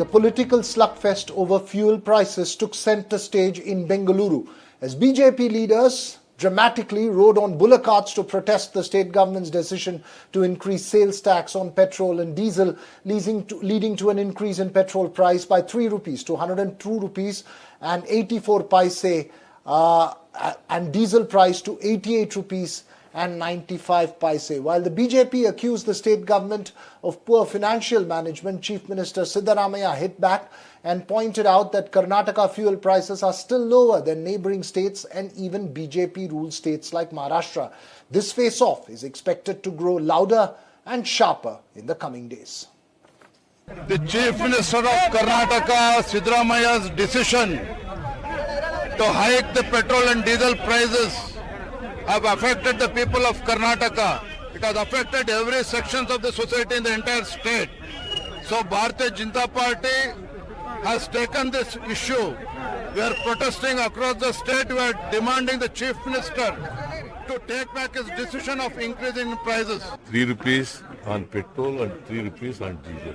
The political slugfest over fuel prices took centre stage in Bengaluru as BJP leaders dramatically rode on bullock carts to protest the state government's decision to increase sales tax on petrol and diesel, leading to an increase in petrol price by 3 rupees to 102 rupees and 84 paise, and diesel price to 88 rupees and 95 paise. While the BJP accused the state government of poor financial management, Chief Minister Siddaramaiah hit back and pointed out that Karnataka fuel prices are still lower than neighbouring states and even BJP-ruled states like Maharashtra. This face-off is expected to grow louder and sharper in the coming days. The Chief Minister of Karnataka, Siddaramaiah's decision to hike the petrol and diesel prices have affected the people of Karnataka. It has affected every section of the society in the entire state. So Bharatiya Janata Party has taken this issue. We are protesting across the state. We are demanding the Chief Minister to take back his decision of increasing prices. 3 rupees on petrol and 3 rupees on diesel.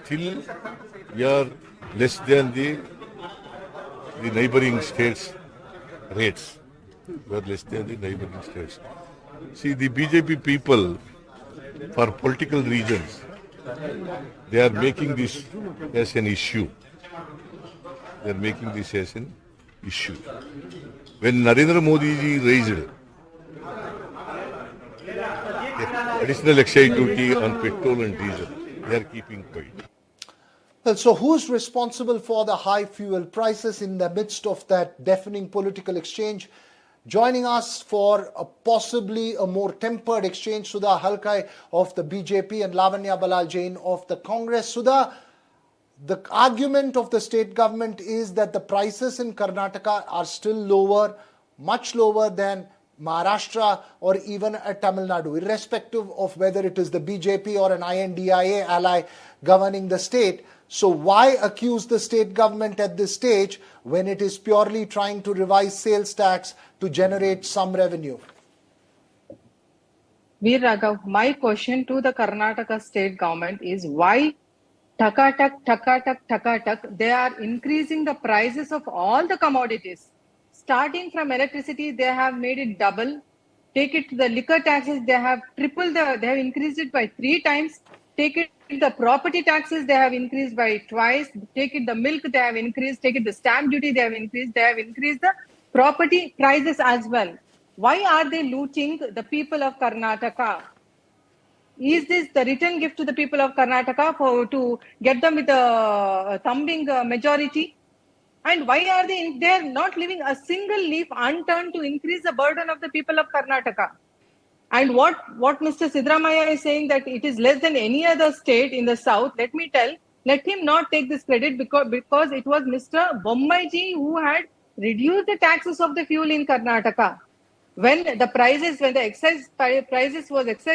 Still, we are less than the neighboring states' rates. We are less than the neighboring states. See, the BJP people, for political reasons, they are making this as an issue. They are making this as an issue. When Narendra Modi ji raised additional excise duty on petrol and diesel, they are keeping quiet. Well, so who's responsible for the high fuel prices in the midst of that deafening political exchange? Joining us for possibly a more tempered exchange, Sudha Halkai of the BJP and Lavanya Balal Jain of the Congress. Sudha, the argument of the state government is that the prices in Karnataka are still lower, much lower than Maharashtra or even Tamil Nadu, irrespective of whether it is the BJP or an INDIA ally governing the state. So why accuse the state government at this stage when it is purely trying to revise sales tax to generate some revenue? Veer Raghav, my question to the Karnataka state government is why takatak, they are increasing the prices of all the commodities. Starting from electricity, they have made it double. Take it to the liquor taxes, they have increased it by 3 times. Take it the property taxes, they have increased by twice. Take it the milk, they have increased. Take it the stamp duty, they have increased. They have increased the property prices as well. Why are they looting the people of Karnataka? Is this the return gift to the people of Karnataka to get them with a thumping majority? And why are they are not leaving a single leaf unturned to increase the burden of the people of Karnataka? And what Mr. Siddaramaiah is saying that it is less than any other state in the south, let him not take this credit because it was Mr. Bommaiji who had reduced the taxes of the fuel in Karnataka. When the excise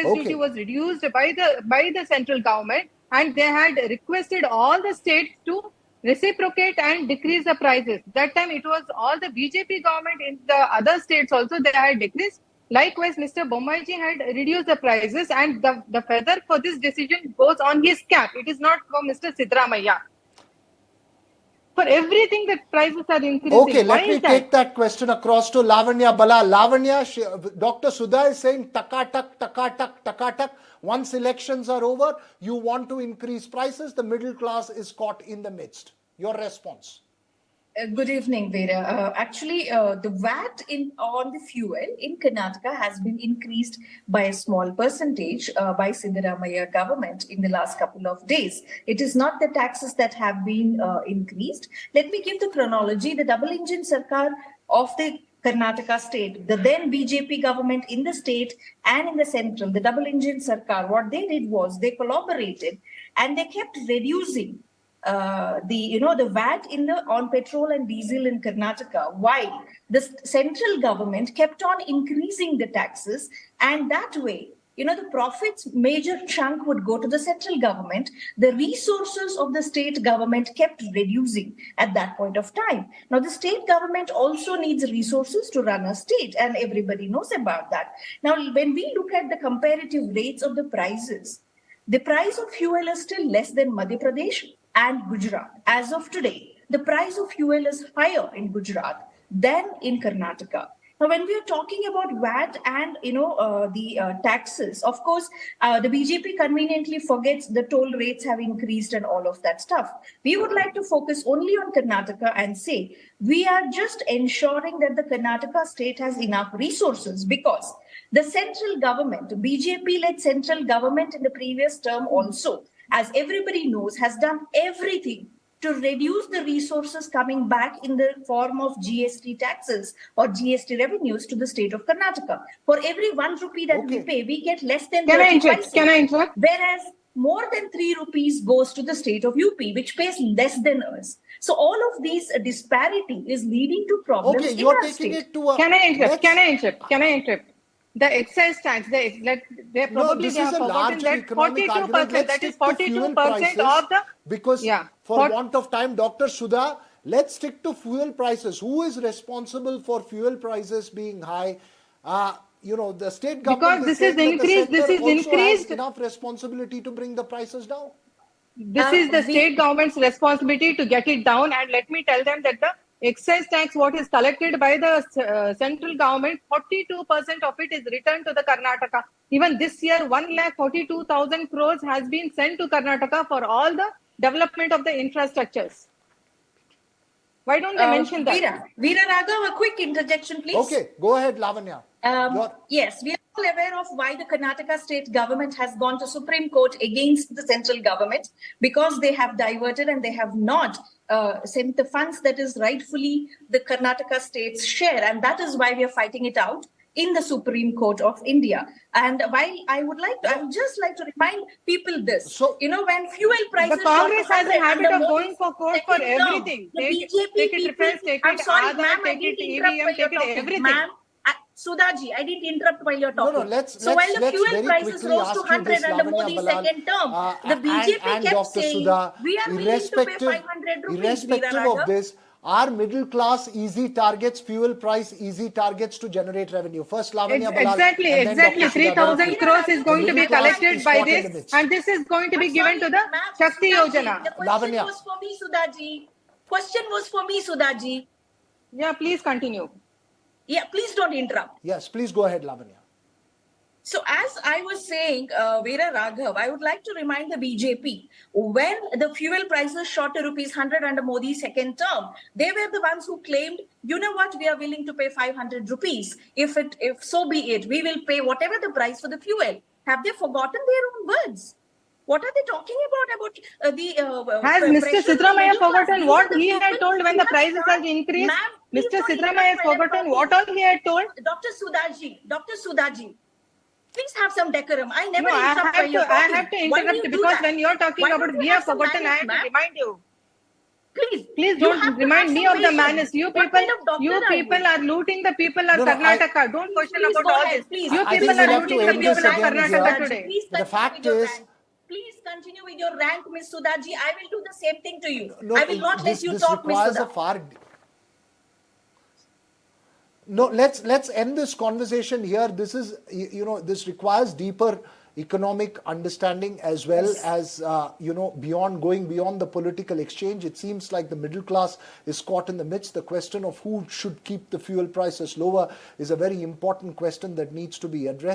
duty was reduced by the central government, and they had requested all the states to reciprocate and decrease the prices. That time it was all the BJP government in the other states also they had decreased. Likewise, Mr. Bommaiji had reduced the prices, and the feather for this decision goes on his cap. It is not for Mr. Siddaramaiah. For everything, the prices are increasing. Okay, let me take that question across to Lavanya Balal. Lavanya, Dr. Sudha is saying takatak. Once elections are over, you want to increase prices. The middle class is caught in the midst. Your response? Good evening, Vera. Actually, the VAT on the fuel in Karnataka has been increased by a small percentage by Siddaramaiah government in the last couple of days. It is not the taxes that have been increased. Let me give the chronology. The double engine sarkar of the Karnataka state, the then BJP government in the state and in the central, the double engine sarkar, what they did was they collaborated and they kept reducing the VAT on petrol and diesel in Karnataka, while the central government kept on increasing the taxes, and that way, the profits major chunk would go to the central government. The resources of the state government kept reducing at that point of time. Now, the state government also needs resources to run a state, and everybody knows about that. Now, when we look at the comparative rates of the prices, The price of fuel is still less than Madhya Pradesh and Gujarat. As of today, the price of fuel is higher in Gujarat than in Karnataka. Now, when we are talking about VAT and the taxes, of course, the BJP conveniently forgets the toll rates have increased and all of that stuff. We would like to focus only on Karnataka and say we are just ensuring that the Karnataka state has enough resources, because the central government, BJP-led central government in the previous term also, as everybody knows, has done everything to reduce the resources coming back in the form of GST taxes or GST revenues to the state of Karnataka. For every 1 rupee that we pay, we get less than 30 paise. Can I interrupt? Whereas more than 3 rupees goes to the state of UP, which pays less than us. So all of these disparity is leading to problems in you're our taking state. it to a... Can I interrupt? let's- Can I interrupt? The excise tax, they No, this is a forgotten largely that economic 42%, argument. Let's that is stick to fuel 42% prices, of the... because Yeah. for want of time, Dr. Sudha, let's stick to fuel prices. Who is responsible for fuel prices being high? The state government Because this is saying that increased, the this center is also increased. has enough responsibility to bring the prices down. This is the state government's responsibility to get it down. And let me tell them that the excise tax, what is collected by the central government, 42% of it is returned to the Karnataka. Even this year, 1,42,000 crores has been sent to Karnataka for all the development of the infrastructures. Why don't they mention that? Veera Raghav, a quick interjection, please. Okay, go ahead, Lavanya. Yes, we are all aware of why the Karnataka state government has gone to Supreme Court against the central government, because they have diverted and they have not sent the funds that is rightfully the Karnataka state's share. And that is why we are fighting it out in the Supreme Court of India. And while I would just like to remind people this. So, when fuel prices... The Congress has a habit of going for court for second term, everything. the Take BJP it reference, take I'm it sorry, Aadhaar, ma'am, I take it didn't interrupt EVM, while you're take it talking. everything. Ma'am, Sudhaji, I didn't interrupt while you're talking. Let's while the very fuel prices quickly rose to ask you 100 this, under Lavanya Modi's Balal, second term, the BJP and kept Dr. saying, Sudha, we are willing to pay 500 rupees, irrespective Veera of Raghav. this, are middle class easy targets, fuel price easy targets to generate revenue? First, Lavanya Balal. Exactly. and then Dr. Sudha. 3,000 crores is going to be middle class collected is by caught in the this, midst. and this is going to be I'm given sorry, to the ma'am, Shakti Sudhaji, Yojana. The question Lavanya. was for me, Sudhaji. Question was for me, Sudhaji. Yeah, please continue. Yeah, please don't interrupt. Yes, please go ahead, Lavanya. So as I was saying, Veera Raghav, I would like to remind the BJP, when the fuel prices shot to rupees 100 under Modi's second term, they were the ones who claimed, you know what, we are willing to pay 500 rupees. If so be it, we will pay whatever the price for the fuel. Have they forgotten their own words? What are they talking about Has Mr. Sidramaya forgotten what he had told when the prices had increased? Mr. Sidramaya has forgotten what all he had told? Dr. Sudhaji, please have some decorum. I never No, interrupt while you're I talking. have to Why do interrupt you do because that? when you're talking Why about don't we you have some forgotten, I manners, have to ma'am? remind you. Please Please you don't have to remind have me some of the patience. manners. You What kind of people doctor are looting the people of No, Karnataka. Don't question Please about go all ahead, this. please. You I think people we'll are have to looting the end this people of again Karnataka here. today. Please The fact is, please continue with your rant, Ms. Sudhaji. I will do the same thing to you. no, I will not let you talk, Ms. requires a Sudha. far... No, let's end this conversation here. This is, this requires deeper economic understanding as well as, going beyond the political exchange. It seems like the middle class is caught in the midst. The question of who should keep the fuel prices lower is a very important question that needs to be addressed.